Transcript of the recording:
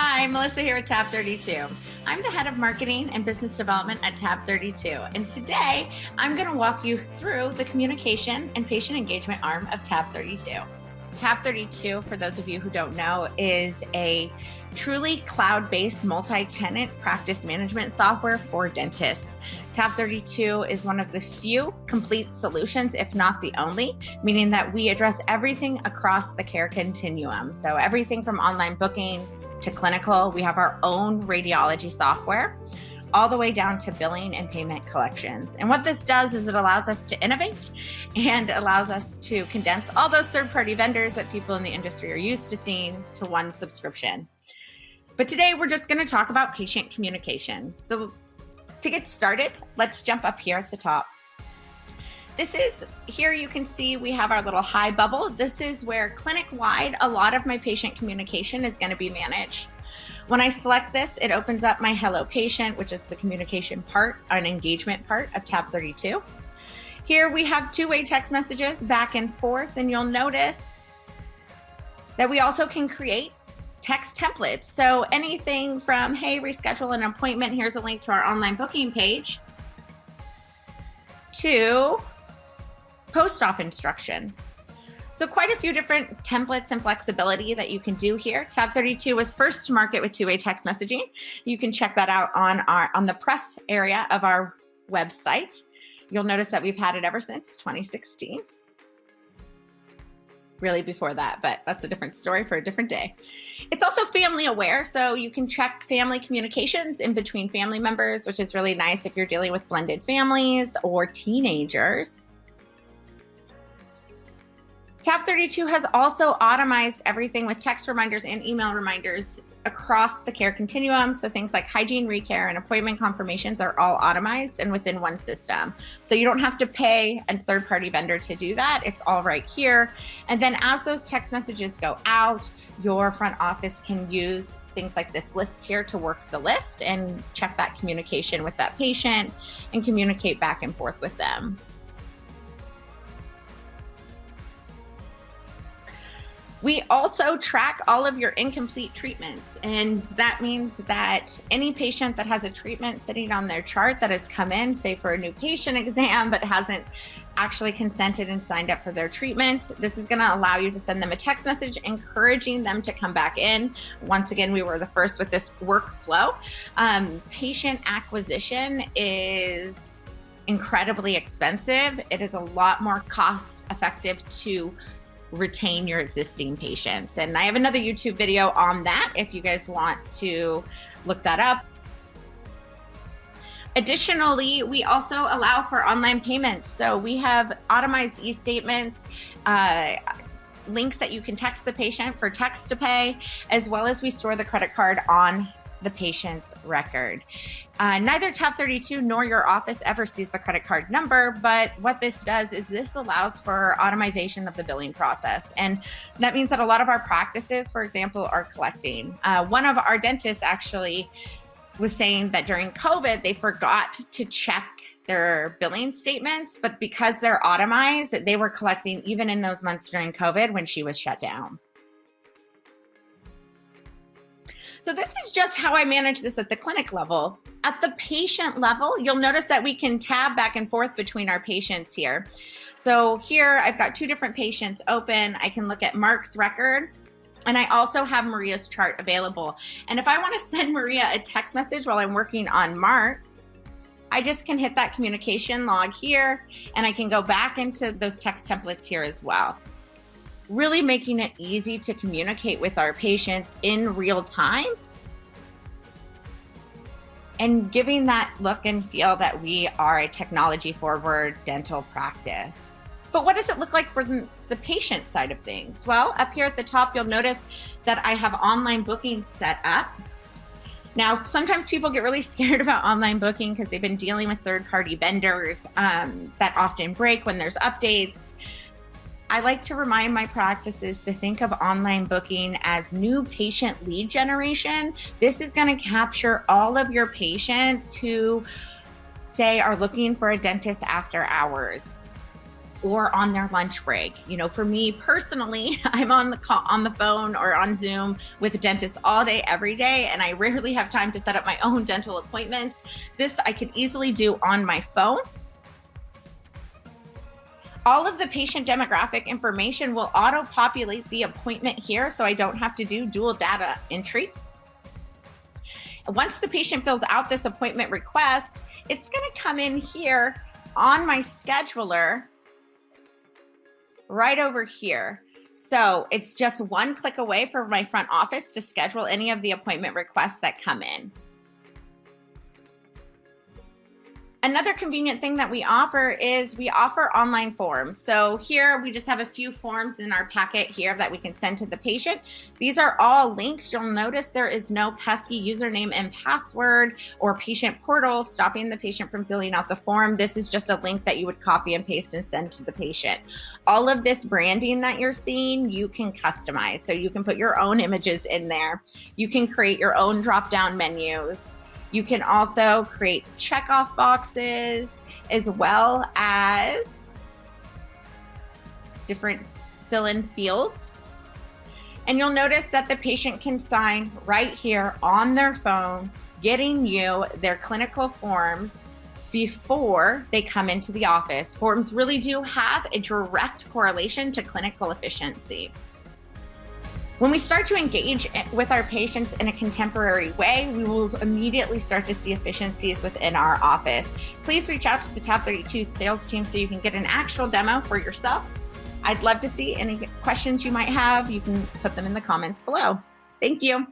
Hi, Melissa here at tab32. I'm the head of marketing and business development at tab32, and today I'm going to walk you through the communication and patient engagement arm of tab32. tab32, for those of you who don't know, is a truly cloud-based multi-tenant practice management software for dentists. tab32 is one of the few complete solutions, if not the only, meaning that we address everything across the care continuum. So everything from online booking to clinical, we have our own radiology software, all the way down to billing and payment collections. And what this does is it allows us to innovate and allows us to condense all those third-party vendors that people in the industry are used to seeing to one subscription. But today we're just going to talk about patient communication. So to get started, let's jump up here at the top. Here you can see we have our little hi bubble. This is where clinic-wide a lot of my patient communication is going to be managed. When I select this, it opens up my HelloPatient, which is the communication part, an engagement part of tab32. Here we have two-way text messages back and forth, and you'll notice that we also can create text templates. So anything from, hey, reschedule an appointment, here's a link to our online booking page, to post-op instructions. So quite a few different templates and flexibility that you can do here. tab32 was first to market with two-way text messaging. You can check that out on the press area of our website. You'll notice that we've had it ever since 2016. Really before that, but that's a different story for a different day. It's also family aware, so you can check family communications in between family members, which is really nice if you're dealing with blended families or teenagers. tab32 has also automized everything with text reminders and email reminders across the care continuum. So things like hygiene recare and appointment confirmations are all automized and within one system. So you don't have to pay a third-party vendor to do that. It's all right here. And then as those text messages go out, your front office can use things like this list here to work the list and check that communication with that patient and communicate back and forth with them. We also track all of your incomplete treatments, and that means that any patient that has a treatment sitting on their chart that has come in, say for a new patient exam, but hasn't actually consented and signed up for their treatment, this is going to allow you to send them a text message encouraging them to come back in. Once again, we were the first with this workflow. Patient acquisition is incredibly expensive. It is a lot more cost effective to retain your existing patients. And I have another YouTube video on that if you guys want to look that up. Additionally, we also allow for online payments. So we have itemized e-statements, links that you can text the patient for text to pay, as well as we store the credit card on the patient's record. Neither tab32 nor your office ever sees the credit card number, but what this does is this allows for automation of the billing process. And that means that a lot of our practices, for example, are collecting. One of our dentists actually was saying that during COVID, they forgot to check their billing statements, but because they're automized, they were collecting even in those months during COVID when she was shut down. So this is just how I manage this at the clinic level. At the patient level, you'll notice that we can tab back and forth between our patients here. So here I've got two different patients open. I can look at Mark's record, and I also have Maria's chart available. And if I want to send Maria a text message while I'm working on Mark, I just can hit that communication log here, and I can go back into those text templates here as well. Really making it easy to communicate with our patients in real time and giving that look and feel that we are a technology-forward dental practice. But what does it look like for the patient side of things? Well, up here at the top, you'll notice that I have online booking set up. Now, sometimes people get really scared about online booking because they've been dealing with third-party vendors that often break when there's updates. I like to remind my practices to think of online booking as new patient lead generation. This is going to capture all of your patients who, say, are looking for a dentist after hours. or on their lunch break. For me personally, I'm on the phone or on Zoom with dentists all day, every day, and I rarely have time to set up my own dental appointments. This I could easily do on my phone. All of the patient demographic information will auto-populate the appointment here, so I don't have to do dual data entry. Once the patient fills out this appointment request, it's going to come in here on my scheduler right over here. So it's just one click away from my front office to schedule any of the appointment requests that come in. Another convenient thing that we offer is we offer online forms. So here we just have a few forms in our packet here that we can send to the patient. These are all links. You'll notice there is no pesky username and password or patient portal stopping the patient from filling out the form. This is just a link that you would copy and paste and send to the patient. All of this branding that you're seeing, you can customize. So you can put your own images in there. You can create your own drop-down menus. You can also create checkoff boxes as well as different fill-in fields. And you'll notice that the patient can sign right here on their phone, getting you their clinical forms before they come into the office. Forms really do have a direct correlation to clinical efficiency. When we start to engage with our patients in a contemporary way, we will immediately start to see efficiencies within our office. Please reach out to the tab32's sales team so you can get an actual demo for yourself. I'd love to see any questions you might have. You can put them in the comments below. Thank you.